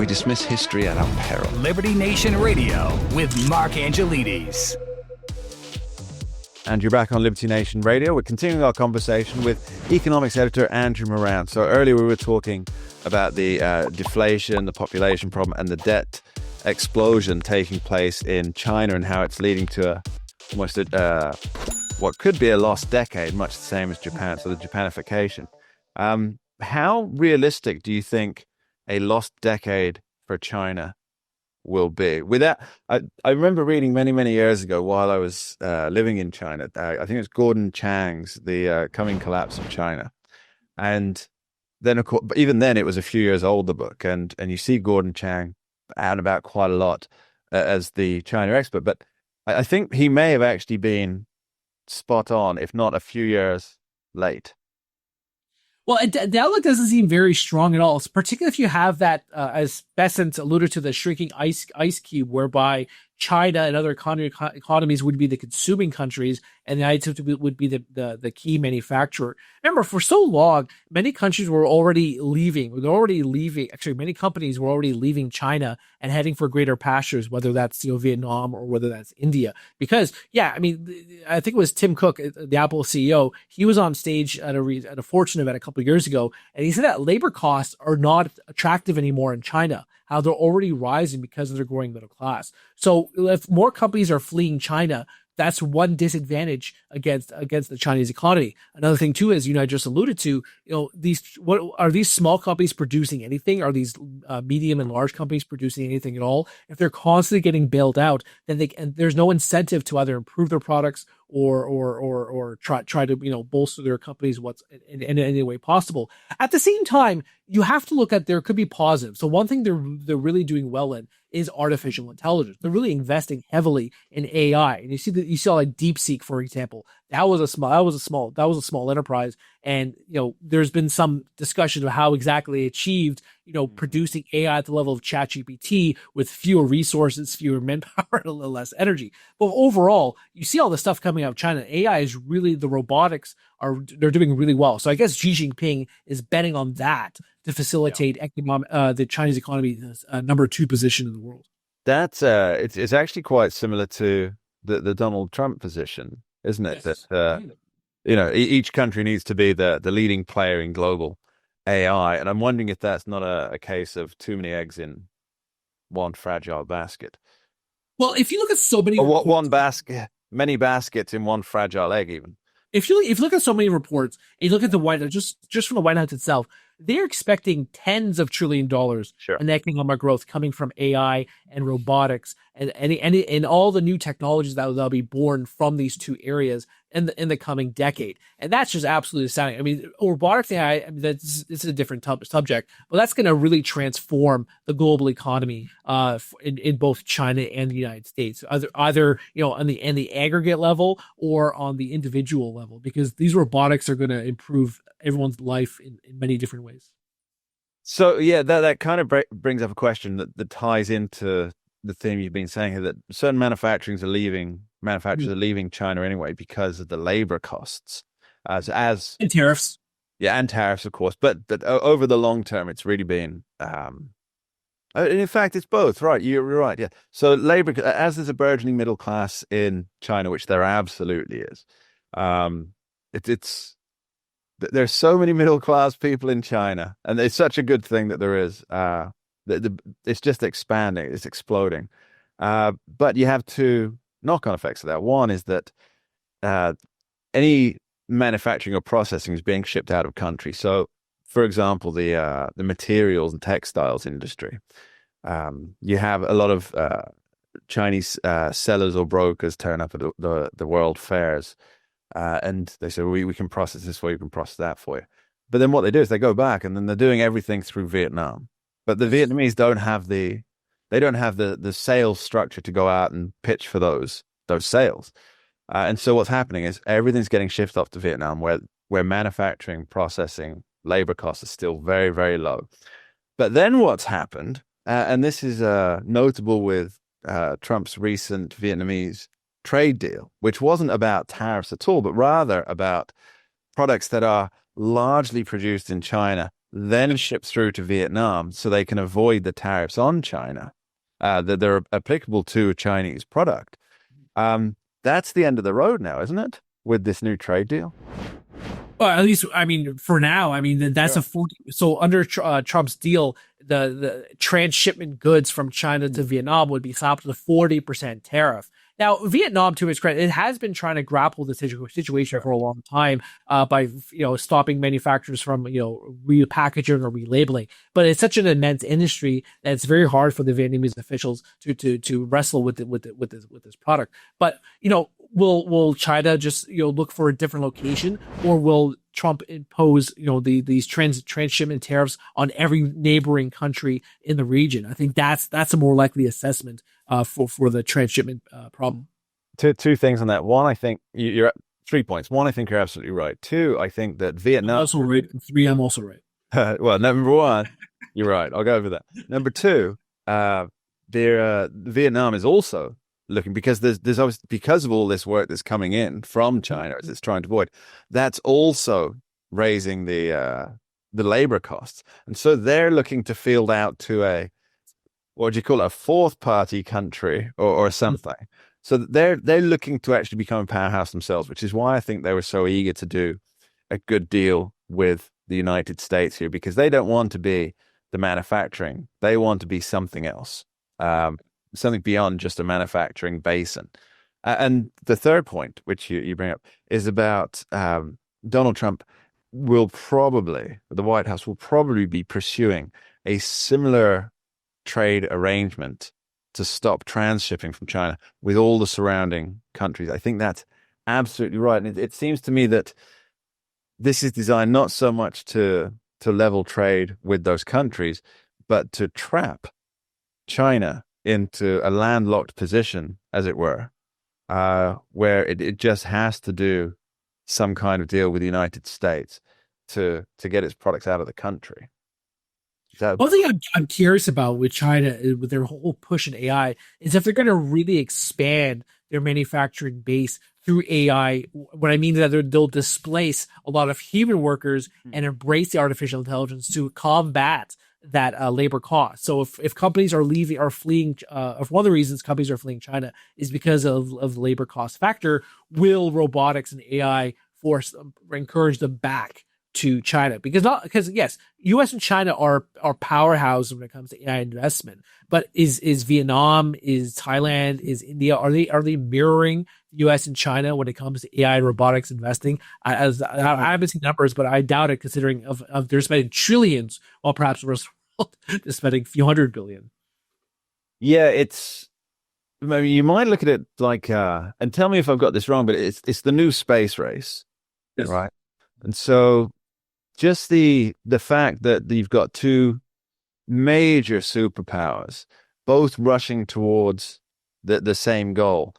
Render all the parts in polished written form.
dismiss history at our peril. Liberty Nation Radio with Mark Angelides. And you're back on Liberty Nation Radio. We're continuing our conversation with economics editor Andrew Moran. So earlier we were talking about the deflation, the population problem, and the debt explosion taking place in China and how it's leading to what could be a lost decade, much the same as Japan, so the Japanification. How realistic do you think a lost decade for China will be? With that, I remember reading many years ago while I was living in China. I think it was Gordon Chang's The Coming Collapse of China, and then of course, even then it was a few years old, the book, and you see Gordon Chang out and about quite a lot as the China expert, but I think he may have actually been spot on, if not a few years late. Well, the outlook doesn't seem very strong at all, particularly if you have that, as Bessent alluded to, the shrinking ice cube, whereby China and other economies would be the consuming countries, and the United States would be the key manufacturer. Remember, for so long, many countries were already leaving. Actually, many companies were already leaving China and heading for greater pastures, whether that's Vietnam or whether that's India. Because, I think it was Tim Cook, the Apple CEO. He was on stage at a Fortune event a couple of years ago, and he said that labor costs are not attractive anymore in China. How they're already rising because of their growing middle class. So if more companies are fleeing China, that's one disadvantage against the Chinese economy. Another thing too, as I just alluded to, these small companies producing anything? Are these medium and large companies producing anything at all? If they're constantly getting bailed out, then there's no incentive to either improve their products or try to bolster their companies in any way possible. At the same time, you have to look at there could be positives. So one thing they're really doing well in is artificial intelligence. They're really investing heavily in AI, and you see like DeepSeek, for example. That was a small enterprise, and there's been some discussion of how exactly they achieved producing AI at the level of ChatGPT with fewer resources, fewer manpower, and less energy. But overall, you see all the stuff coming out of China. AI is really, the robotics they're doing really well. So I guess Xi Jinping is betting on that to facilitate the Chinese economy's number 2 position in the world. That's it's actually quite similar to the Donald Trump position, isn't it? Yes. That each country needs to be the leading player in global AI, and I'm wondering if that's not a case of too many eggs in one fragile basket. Well, if you look at so many, many baskets in one fragile egg, even. If you look at so many reports, and you look at the White House, just from the White House itself, they're expecting tens of $1 trillion in economic growth coming from AI and robotics and all the new technologies that'll be born from these two areas in the coming decade. And that's just absolutely astounding. I mean, robotics and AI, it's a different subject, but that's going to really transform the global economy in both China and the United States, either on the aggregate level or on the individual level, because these robotics are going to improve everyone's life in many different ways. So that kind of brings up a question that ties into the theme you've been saying here, that certain manufacturers are leaving China anyway because of the labor costs, and tariffs. Yeah, and tariffs, of course. But over the long term, it's really been. In fact, it's both. Right, you're right. Yeah. So labor, as there's a burgeoning middle class in China, which there absolutely is. There's so many middle class people in China, and it's such a good thing that there is. It's just expanding, it's exploding. But you have two knock-on effects of that. One is that any manufacturing or processing is being shipped out of country. So, for example, the materials and textiles industry, you have a lot of Chinese sellers or brokers turn up at the world fairs. And they say, we can process this for you, we can process that for you. But then what they do is they go back and then they're doing everything through Vietnam. But the Vietnamese don't have the sales structure to go out and pitch for those sales. And so what's happening is everything's getting shifted off to Vietnam, where manufacturing, processing, labor costs are still very, very low. But then what's happened, and this is notable with Trump's recent Vietnamese trade deal, which wasn't about tariffs at all, but rather about products that are largely produced in China then ship through to Vietnam so they can avoid the tariffs on China that they're applicable to a Chinese product. That's the end of the road now, isn't it? With this new trade deal. Well, at least, I mean, for now, I mean, that's Sure. a 40. So under Trump's deal, the transshipment goods from China to Vietnam would be slapped with a 40% tariff. Now, Vietnam, to its credit, it has been trying to grapple the situation for a long time by stopping manufacturers from repackaging or relabeling. But it's such an immense industry that it's very hard for the Vietnamese officials to wrestle with this product. But will China just look for a different location, or will Trump impose these transshipment tariffs on every neighboring country in the region? I think that's a more likely assessment for the transshipment problem. Two things on that. One, I think you're at 3 points. One, I think you're absolutely right. Two, I think that I'm Vietnam. also right. Three, I'm also right. Well, number one, you're right. I'll go over that. Number two, Vietnam is also looking, because there's obviously, because of all this work that's coming in from China as it's trying to avoid, that's also raising the labor costs, and so they're looking to field out to a, what do you call it, a fourth party country or something. So they're looking to actually become a powerhouse themselves, which is why I think they were so eager to do a good deal with the United States here, because they don't want to be the manufacturing. They want to be something else, something beyond just a manufacturing basin. And the third point, which you bring up, is about Donald Trump the White House will probably be pursuing a similar trade arrangement to stop transshipping from China with all the surrounding countries. I think that's absolutely right. And it seems to me that this is designed not so much to level trade with those countries, but to trap China into a landlocked position, as it were, where it just has to do some kind of deal with the United States to get its products out of the country. One thing I'm curious about with China, with their whole push in AI, is if they're going to really expand their manufacturing base through AI. What I mean is that they'll displace a lot of human workers and embrace the artificial intelligence to combat that labor cost. So if companies are fleeing, if one of the reasons companies are fleeing China is because of the labor cost factor, will robotics and AI encourage them back to China? Because yes, US and China are powerhouses when it comes to AI investment, but is Vietnam, is Thailand, is India, are they mirroring US and China when it comes to AI and robotics investing? I haven't seen numbers, but I doubt it, considering of they're spending trillions, while perhaps the rest of the world is spending a few hundred billion. Yeah, I mean, you might look at it like, and tell me if I've got this wrong, but it's the new space race, Yes. right? And so just the fact that you've got two major superpowers both rushing towards the same goal.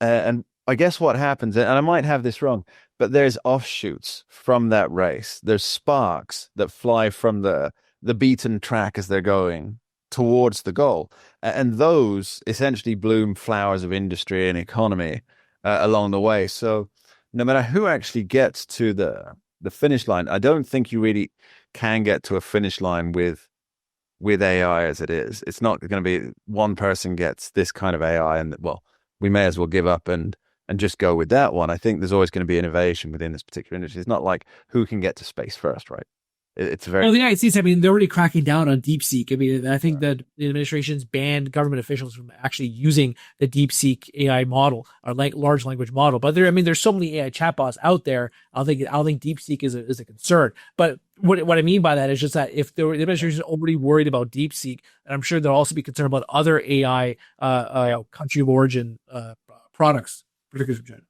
And I guess what happens, and I might have this wrong, but there's offshoots from that race. There's sparks that fly from the beaten track as they're going towards the goal. And those essentially bloom flowers of industry and economy along the way. So no matter who actually gets to the finish line, I don't think you really can get to a finish line with AI as it is. It's not going to be one person gets this kind of AI and, well, we may as well give up and just go with that one. I think there's always going to be innovation within this particular industry. It's not like who can get to space first, right? It's very... Well, the United States, I mean, they're already cracking down on DeepSeek. I mean, I think that the administration's banned government officials from actually using the DeepSeek AI model or large language model. But there's so many AI chatbots out there. I don't think DeepSeek is a concern. But what I mean by that is just that if the administration is already worried about DeepSeek, and I'm sure they'll also be concerned about other AI country of origin products, particularly from China.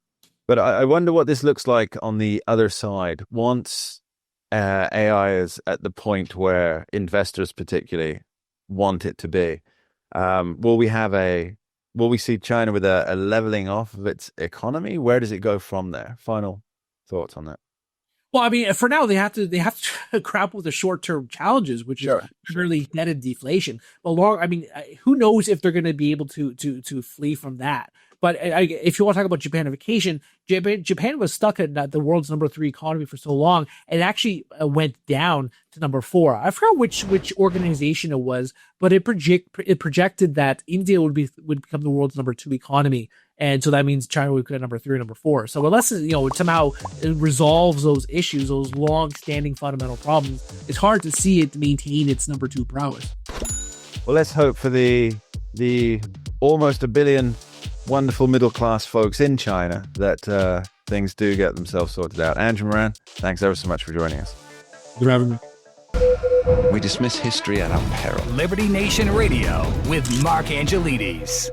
But I wonder what this looks like on the other side once AI is at the point where investors particularly want it to be. Will we see China with a leveling off of its economy? Where does it go from there? Final thoughts on that. Well, I mean, for now they have to grapple with the short-term challenges, which is purely net and deflation. But who knows if they're going to be able to flee from that? But if you want to talk about Japanification, Japan was stuck at the world's number 3 economy for so long, and actually went down to number 4. I forgot which organization it was, but it projected that India would become the world's number 2 economy, and so that means China would become number 3 or number 4. So unless somehow it resolves those issues, those long-standing fundamental problems, it's hard to see it maintain its number 2 prowess. Well, let's hope for the almost a billion wonderful middle-class folks in China that things do get themselves sorted out. Andrew Moran, thanks ever so much for joining us. Thanks for having me. We dismiss history at our peril. Liberty Nation Radio with Mark Angelides.